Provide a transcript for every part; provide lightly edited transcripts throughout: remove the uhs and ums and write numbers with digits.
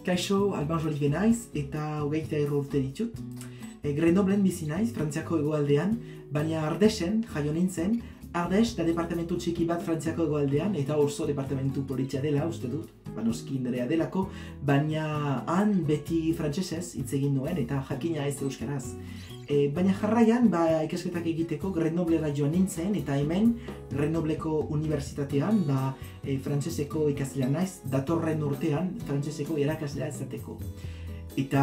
Kaixo, Alban Jolive naiz eta 23 urte ditut. Grenoblen bizi naiz, Frantziako hegoaldean, baina Ardesen jaio nintzen. Ardes da departamentu txiki bat Frantziako hegoaldean eta oso departamentu politia dela, uste dut, noski nerea delako, baina han beti frantsesez hitz egin nuen eta jakina ez euskaraz. Baina jarraian, ikasketak egiteko Grenoblera joan nintzen eta hemen Grenobleko unibertsitatean frantseseko ikaslea naiz, datorren urtean frantseseko irakaslea izateko. Eta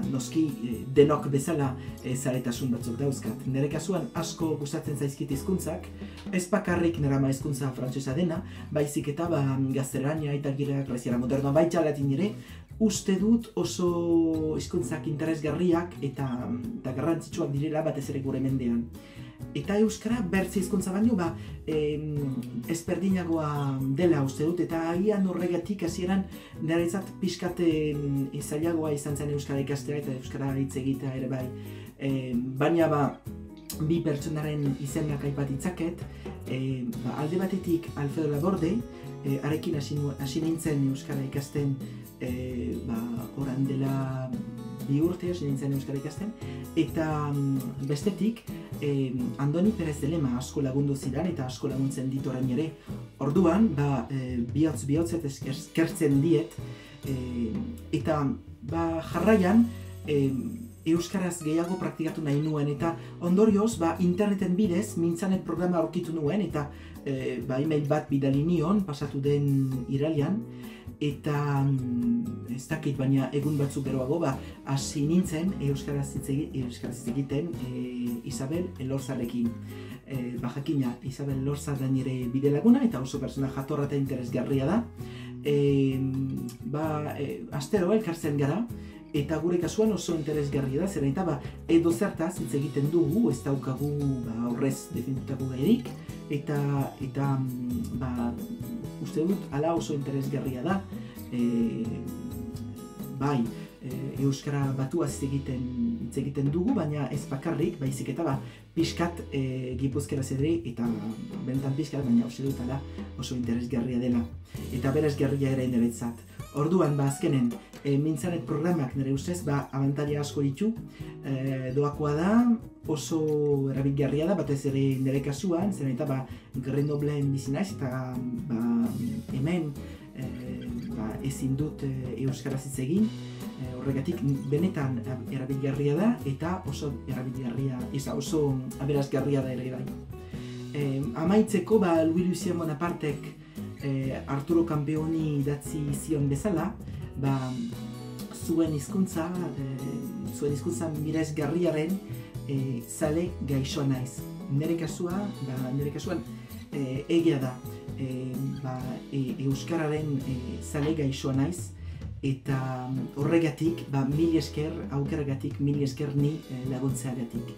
noski denok bezala zaretasun batzuk dauzkat. Nire kasuan asko gustatzen zaizkit hizkuntzak, ez bakarrik nire ama hizkuntza frantsesa dena, baizik eta gaztelania, italierak, greziera modernoa, baita latin ere, uste dut oso hizkuntzak interesgarriak eta garrantzitsuak direla batez ere gure mendean. Eta euskara bertze hizkuntza baino ezberdinagoa dela uste dut, eta agian horregatik hasieran niretzat pixkat zailagoa izan zen euskara ikastea eta euskara hitz egitea ere bai. Baina bi pertsonaren izenak aipat ditzaket, alde batetik Alfredo Laborde, harekin hasi nintzen euskara ikasten oran dela 2 urte hasi nintzen euskara ikasten, eta bestetik Andoni Perez de Lema asko lagundu zidan eta asko laguntzen dit orain ere. Orduan, bihotz-bihotzet eskertzen diet, eta jarraian euskaraz gehiago praktikatu nahi nuen, eta ondorioz interneten bidez Mintzanet programa aurkitu nuen, eta email bat bidali nion pasatu den irailean, eta ez dakit, baina egun batzuk geroago hasi nintzen euskaraz hitz egiten Isabel Elorzarekin. Jakina, Isabel Elorza da nire bide laguna eta oso pertsona jatorra eta interesgarria da. Astero elkartzen gara, eta gure kasuan oso interesgarria da, zeren eta edo zertaz hitz egiten dugu, ez daukagu aurrez definitutako gairik, eta uste dut ala oso interesgarria da, euskara batuaz hitz egiten dugu, baina ez bakarrik, baizik eta pixkat gipuzkeraz ere, eta benetan pixkat, baina uste dut ala oso interesgarria dela, eta berazgarria ere niretzat. Orduan, azkenen, Mintzanet programak nire ustez abantaila asko ditu, doakoa da, oso erabilgarria da, batez ere nire kasuan, zeren eta Grenoblen bizi naiz, eta hemen ezin dut euskaraz hitz egin, horregatik benetan erabilgarria da, eta oso aberasgarria da ere bai. Amaitzeko, Louis Lucien Bonapartek Arturo Campeoni idatzi zion bezala, zuen hizkuntza miresgarriaren zale gaixoa naiz. Nire kasuan egia da, euskararen zale gaixoa naiz, eta horregatik, mil esker, aukeragatik, mil esker ni laguntzeagatik.